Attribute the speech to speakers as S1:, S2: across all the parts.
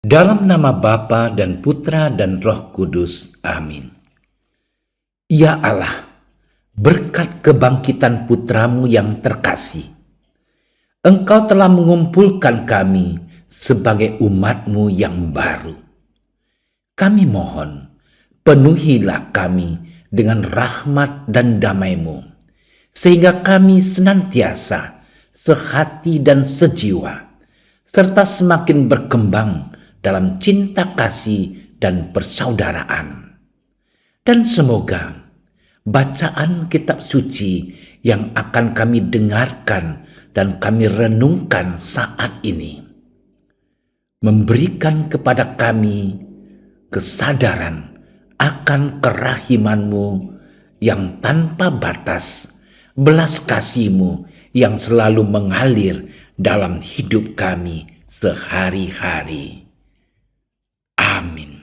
S1: Dalam nama Bapa dan Putra dan Roh Kudus. Amin. Ya Allah, berkat kebangkitan Putramu yang terkasih, Engkau telah mengumpulkan kami sebagai umat-Mu yang baru. Kami mohon, penuhilah kami dengan rahmat dan damai-Mu, sehingga kami senantiasa sehati dan sejiwa, serta semakin berkembang dalam cinta kasih dan persaudaraan. Dan semoga bacaan kitab suci yang akan kami dengarkan dan kami renungkan saat ini memberikan kepada kami kesadaran akan kerahiman-Mu yang tanpa batas, belas kasih-Mu yang selalu mengalir dalam hidup kami sehari-hari. Amin.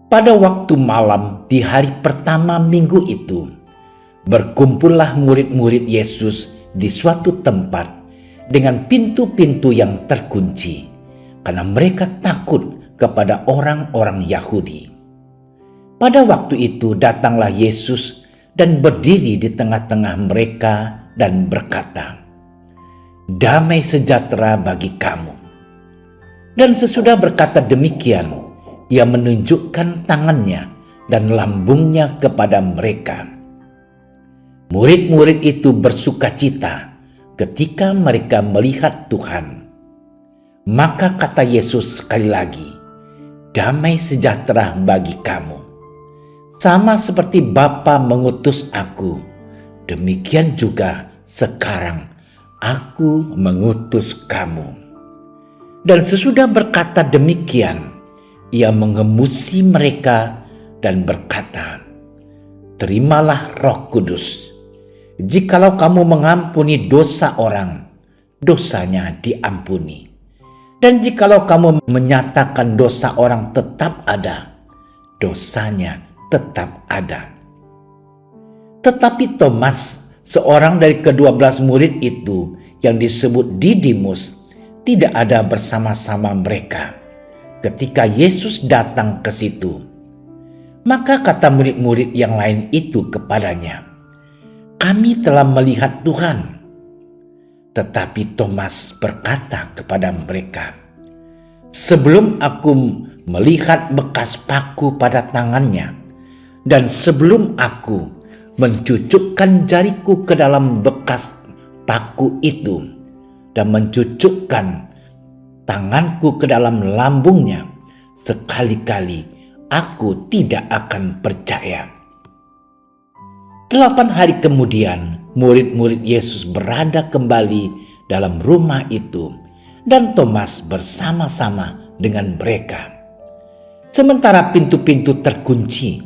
S1: Pada waktu malam di hari pertama minggu itu, berkumpullah murid-murid Yesus di suatu tempat dengan pintu-pintu yang terkunci, karena mereka takut kepada orang-orang Yahudi. Pada waktu itu datanglah Yesus dan berdiri di tengah-tengah mereka dan berkata, "Damai sejahtera bagi kamu." Dan sesudah berkata demikian, Ia menunjukkan tangannya dan lambungnya kepada mereka. Murid-murid itu bersukacita ketika mereka melihat Tuhan. Maka kata Yesus sekali lagi, "Damai sejahtera bagi kamu. Sama seperti Bapa mengutus aku, demikian juga sekarang aku mengutus kamu." Dan sesudah berkata demikian, Ia mengemusi mereka dan berkata, "Terimalah Roh Kudus. Jikalau kamu mengampuni dosa orang, dosanya diampuni. Dan jikalau kamu menyatakan dosa orang tetap ada, dosanya tetap ada." Tetapi Thomas, seorang dari ke-12 murid itu yang disebut Didimus, tidak ada bersama-sama mereka ketika Yesus datang ke situ. Maka kata murid-murid yang lain itu kepadanya, "Kami telah melihat Tuhan." Tetapi Thomas berkata kepada mereka, "Sebelum aku melihat bekas paku pada tangannya, dan sebelum aku mencucukkan jariku ke dalam bekas paku itu, dan mencucukkan tanganku ke dalam lambungnya, sekali-kali aku tidak akan percaya." 8 hari kemudian, murid-murid Yesus berada kembali dalam rumah itu, dan Thomas bersama-sama dengan mereka. Sementara pintu-pintu terkunci,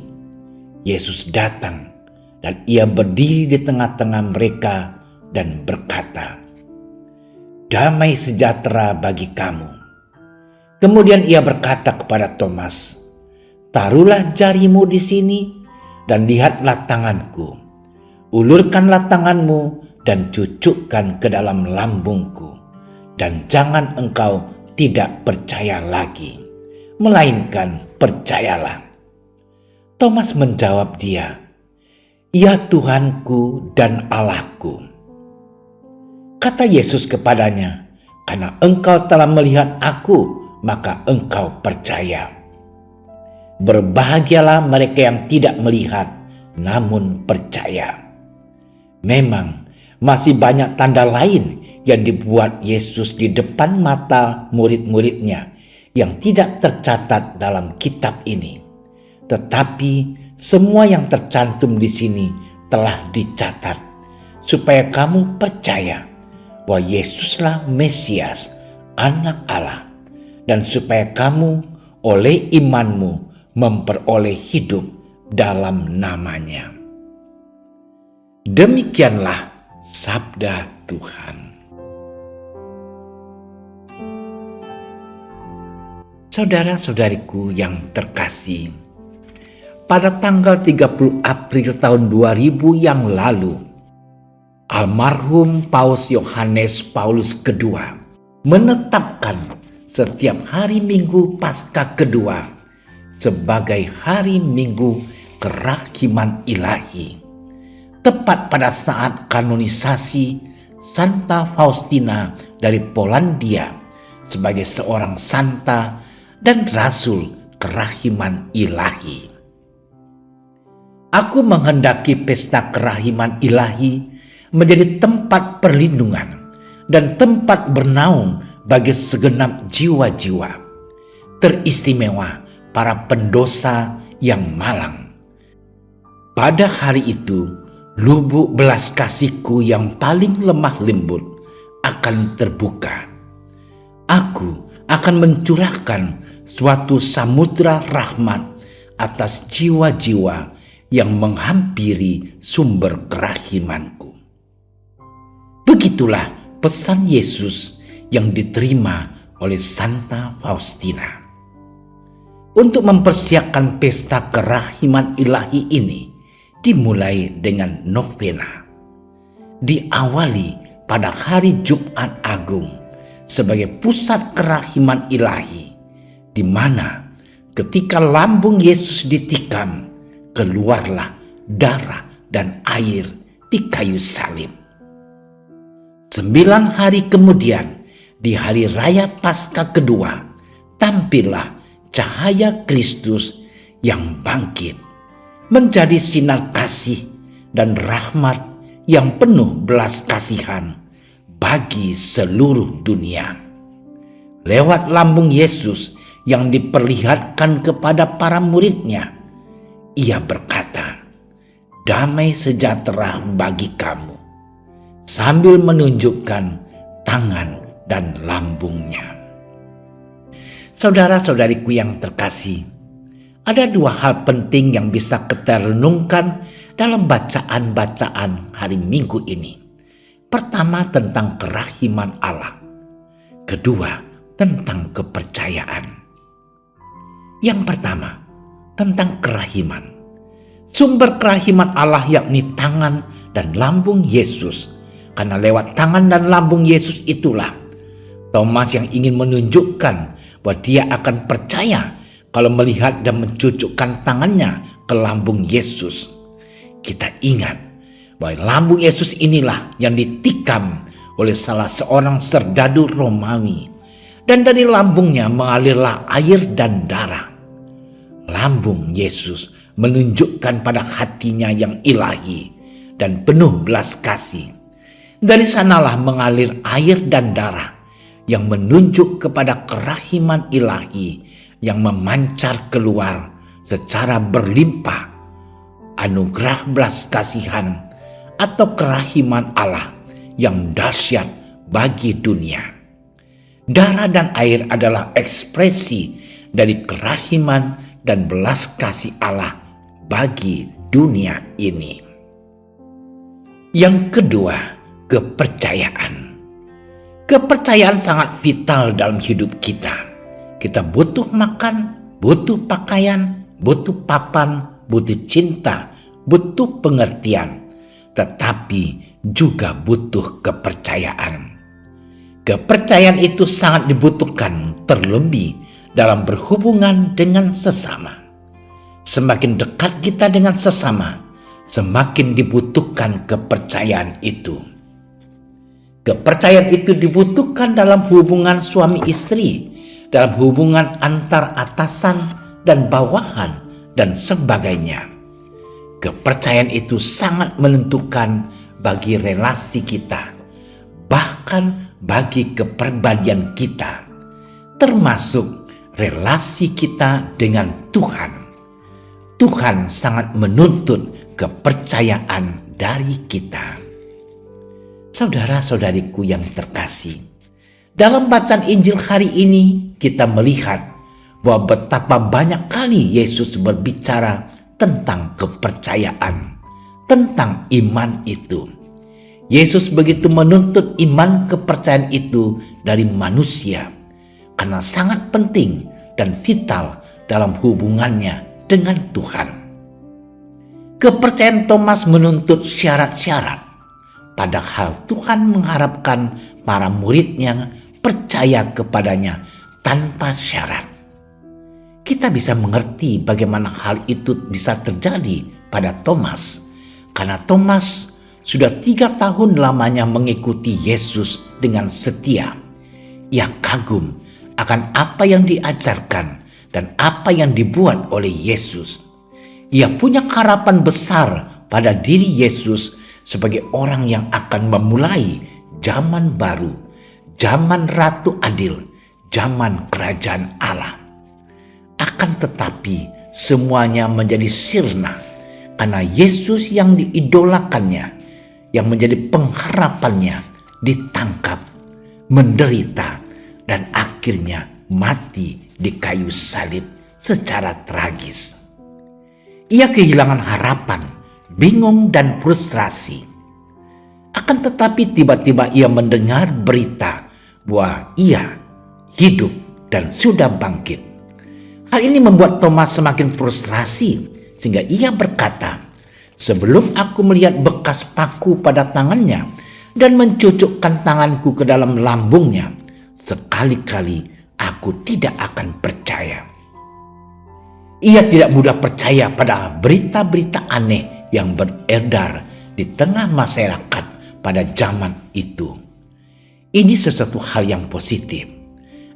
S1: Yesus datang dan Ia berdiri di tengah-tengah mereka dan berkata, "Damai sejahtera bagi kamu." Kemudian Ia berkata kepada Thomas, "Taruhlah jarimu di sini dan lihatlah tanganku. Ulurkanlah tanganmu dan cucukkan ke dalam lambungku. Dan jangan engkau tidak percaya lagi, melainkan percayalah." Thomas menjawab dia, "Ya Tuhanku dan Allahku." Kata Yesus kepadanya, "Karena engkau telah melihat aku, maka engkau percaya. Berbahagialah mereka yang tidak melihat, namun percaya." Memang masih banyak tanda lain yang dibuat Yesus di depan mata murid-muridnya yang tidak tercatat dalam kitab ini. Tetapi semua yang tercantum di sini telah dicatat, supaya kamu percaya bahwa Yesuslah Mesias, Anak Allah, dan supaya kamu oleh imanmu memperoleh hidup dalam namanya. Demikianlah sabda Tuhan. Saudara-saudariku yang terkasih, pada tanggal 30 April tahun 2000 yang lalu, Almarhum Paus Yohanes Paulus II menetapkan setiap hari Minggu Paskah kedua sebagai hari Minggu Kerahiman Ilahi, tepat pada saat kanonisasi Santa Faustina dari Polandia sebagai seorang santa dan rasul kerahiman ilahi. Aku menghendaki pesta kerahiman ilahi menjadi tempat perlindungan dan tempat bernaung bagi segenap jiwa-jiwa, teristimewa para pendosa yang malang. Pada hari itu, lubuk belas kasihku yang paling lemah lembut akan terbuka. Aku akan mencurahkan suatu samudra rahmat atas jiwa-jiwa yang menghampiri sumber kerahimanku. Begitulah pesan Yesus yang diterima oleh Santa Faustina. Untuk mempersiapkan pesta kerahiman ilahi ini dimulai dengan novena. Diawali pada hari Jumat Agung sebagai pusat kerahiman ilahi, di mana ketika lambung Yesus ditikam, keluarlah darah dan air di kayu salib. 9 hari kemudian, di hari raya Paskah kedua, tampillah cahaya Kristus yang bangkit, menjadi sinar kasih dan rahmat yang penuh belas kasihan bagi seluruh dunia. Lewat lambung Yesus yang diperlihatkan kepada para muridnya, ia berkata, "Damai sejahtera bagi kamu," sambil menunjukkan tangan dan lambungnya. Saudara-saudariku yang terkasih, ada 2 hal penting yang bisa kita renungkan dalam bacaan-bacaan hari Minggu ini. Pertama, tentang kerahiman Allah. Kedua, tentang kepercayaan. Yang pertama, tentang kerahiman. Sumber kerahiman Allah yakni tangan dan lambung Yesus. Karena lewat tangan dan lambung Yesus itulah Thomas yang ingin menunjukkan bahwa dia akan percaya kalau melihat dan mencucukkan tangannya ke lambung Yesus. Kita ingat bahwa lambung Yesus inilah yang ditikam oleh salah seorang serdadu Romawi, dan dari lambungnya mengalirlah air dan darah. Lambung Yesus menunjukkan pada hatinya yang ilahi dan penuh belas kasih. Dari sanalah mengalir air dan darah yang menunjuk kepada kerahiman ilahi yang memancar keluar secara berlimpah, anugerah belas kasihan atau kerahiman Allah yang dahsyat bagi dunia. Darah dan air adalah ekspresi dari kerahiman dan belas kasih Allah bagi dunia ini. Yang kedua, kepercayaan. Kepercayaan sangat vital dalam hidup kita. Kita butuh makan, butuh pakaian, butuh papan, butuh cinta, butuh pengertian, tetapi juga butuh kepercayaan. Kepercayaan itu sangat dibutuhkan, terlebih dalam berhubungan dengan sesama. Semakin dekat kita dengan sesama, semakin dibutuhkan kepercayaan itu. Kepercayaan itu dibutuhkan dalam hubungan suami istri, dalam hubungan antar atasan dan bawahan, dan sebagainya. Kepercayaan itu sangat menentukan bagi relasi kita, bahkan bagi kepribadian kita, termasuk relasi kita dengan Tuhan. Tuhan sangat menuntut kepercayaan dari kita. Saudara-saudariku yang terkasih, dalam bacaan Injil hari ini kita melihat bahwa betapa banyak kali Yesus berbicara tentang kepercayaan, tentang iman itu. Yesus begitu menuntut iman kepercayaan itu dari manusia karena sangat penting dan vital dalam hubungannya dengan Tuhan. Kepercayaan Thomas menuntut syarat-syarat. padahal Tuhan mengharapkan para muridnya percaya kepadanya tanpa syarat. Kita bisa mengerti bagaimana hal itu bisa terjadi pada Thomas, karena Thomas sudah 3 tahun lamanya mengikuti Yesus dengan setia. Ia kagum akan apa yang diajarkan dan apa yang dibuat oleh Yesus. Ia punya harapan besar pada diri Yesus sebagai orang yang akan memulai zaman baru, zaman Ratu Adil, zaman kerajaan Allah. Akan tetapi semuanya menjadi sirna karena Yesus yang diidolakannya, yang menjadi pengharapannya, ditangkap, menderita, dan akhirnya mati di kayu salib secara tragis. Ia kehilangan harapan, bingung dan frustrasi. Akan tetapi tiba-tiba ia mendengar berita bahwa ia hidup dan sudah bangkit. Hal ini membuat Thomas semakin frustrasi sehingga ia berkata, "Sebelum aku melihat bekas paku pada tangannya dan mencucukkan tanganku ke dalam lambungnya, sekali-kali aku tidak akan percaya." Ia tidak mudah percaya pada berita-berita aneh yang beredar di tengah masyarakat pada zaman itu. Ini sesuatu hal yang positif.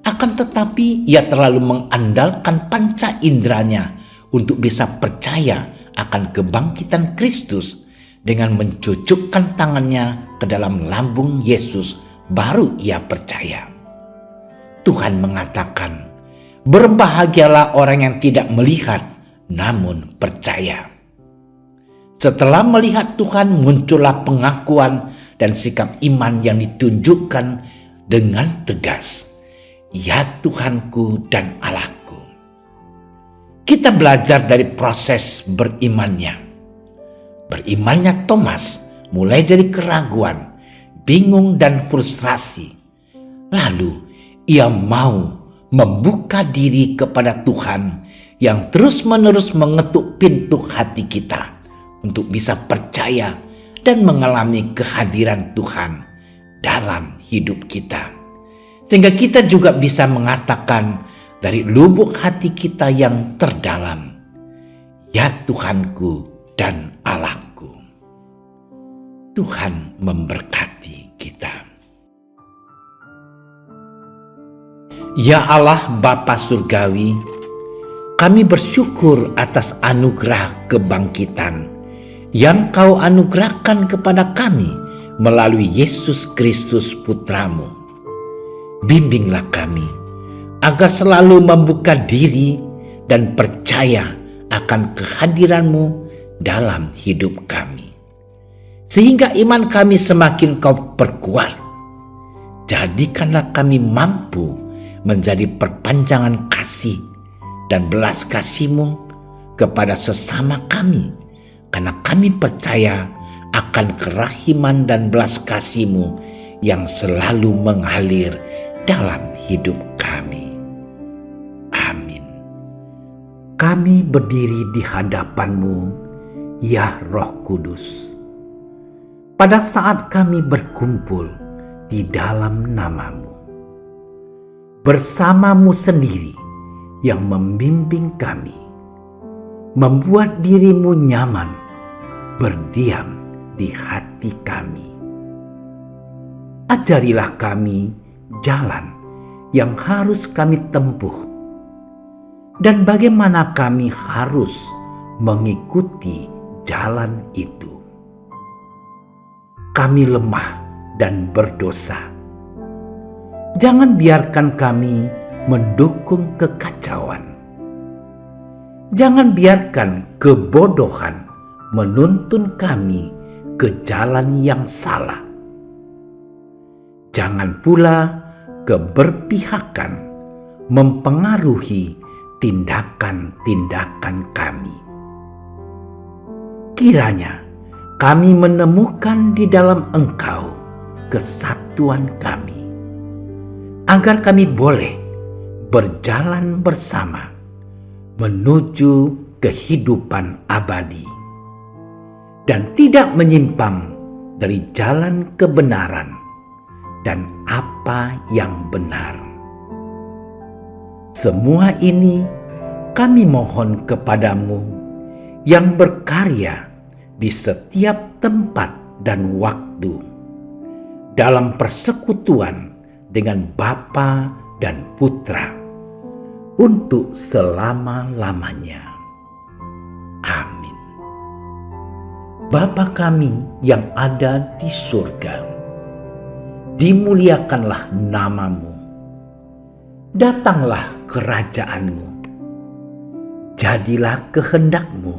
S1: Akan tetapi ia terlalu mengandalkan panca inderanya untuk bisa percaya akan kebangkitan Kristus. Dengan mencucukkan tangannya ke dalam lambung Yesus, baru ia percaya. Tuhan mengatakan, "Berbahagialah orang yang tidak melihat namun percaya." Setelah melihat Tuhan, muncullah pengakuan dan sikap iman yang ditunjukkan dengan tegas. "Ya Tuhanku dan Allahku." Kita belajar dari proses berimannya. Berimannya Thomas mulai dari keraguan, bingung dan frustrasi. Lalu ia mau membuka diri kepada Tuhan yang terus-menerus mengetuk pintu hati kita untuk bisa percaya dan mengalami kehadiran Tuhan dalam hidup kita. Sehingga kita juga bisa mengatakan dari lubuk hati kita yang terdalam, "Ya Tuhanku dan Allahku." Tuhan memberkati kita. Ya Allah Bapa Surgawi, kami bersyukur atas anugerah kebangkitan yang Kau anugerahkan kepada kami melalui Yesus Kristus Putramu. Bimbinglah kami agar selalu membuka diri dan percaya akan kehadiran-Mu dalam hidup kami, sehingga iman kami semakin Kau perkuat. Jadikanlah kami mampu menjadi perpanjangan kasih dan belas kasih-Mu kepada sesama kami, karena kami percaya akan kerahiman dan belas kasih-Mu yang selalu mengalir dalam hidup kami. Amin. Kami berdiri di hadapan-Mu, ya Roh Kudus, pada saat kami berkumpul di dalam nama-Mu, bersama-Mu sendiri yang membimbing kami, membuat diri-Mu nyaman berdiam di hati kami. Ajarilah kami jalan yang harus kami tempuh dan bagaimana kami harus mengikuti jalan itu. Kami lemah dan berdosa. Jangan biarkan kami mendukung kekacauan. Jangan biarkan kebodohan menuntun kami ke jalan yang salah. Jangan pula keberpihakan mempengaruhi tindakan-tindakan kami. Kiranya kami menemukan di dalam Engkau kesatuan kami, agar kami boleh berjalan bersama menuju kehidupan abadi dan tidak menyimpang dari jalan kebenaran dan apa yang benar. Semua ini kami mohon kepadamu yang berkarya di setiap tempat dan waktu dalam persekutuan dengan Bapa dan Putra untuk selama-lamanya. Amin. Bapa kami yang ada di surga, dimuliakanlah namamu. Datanglah kerajaanmu. Jadilah kehendakmu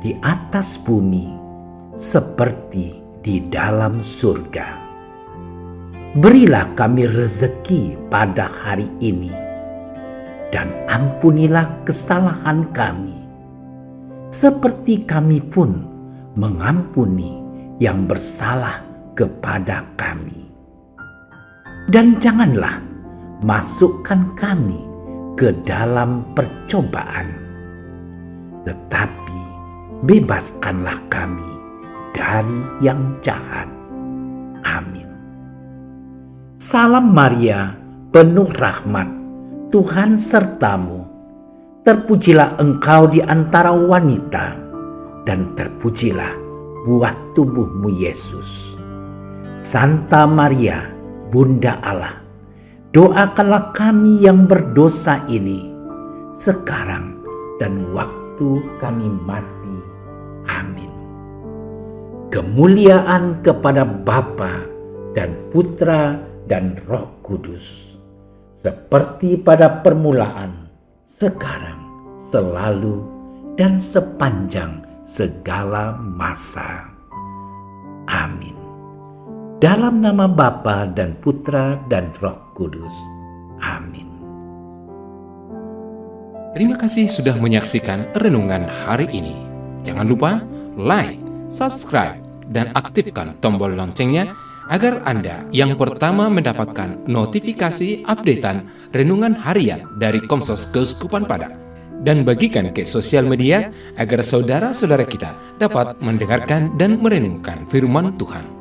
S1: di atas bumi seperti di dalam surga. Berilah kami rezeki pada hari ini, dan ampunilah kesalahan kami, seperti kami pun mengampuni yang bersalah kepada kami. Dan janganlah masukkan kami ke dalam percobaan, tetapi bebaskanlah kami dari yang jahat. Amin. Salam Maria, penuh rahmat, Tuhan sertamu. Terpujilah engkau di antara wanita, dan terpujilah buah tubuhmu Yesus. Santa Maria, Bunda Allah, doakanlah kami yang berdosa ini, sekarang dan waktu kami mati. Amin. Kemuliaan kepada Bapa dan Putra dan Roh Kudus, seperti pada permulaan, sekarang, selalu, dan sepanjang segala masa. Amin. Dalam nama Bapa dan Putra dan Roh Kudus. Amin.
S2: Terima kasih sudah menyaksikan renungan hari ini. Jangan lupa like, subscribe, dan aktifkan tombol loncengnya agar Anda yang pertama mendapatkan notifikasi updatean renungan harian dari Komsos Keuskupan Padang. Dan bagikan ke sosial media agar saudara-saudara kita dapat mendengarkan dan merenungkan firman Tuhan.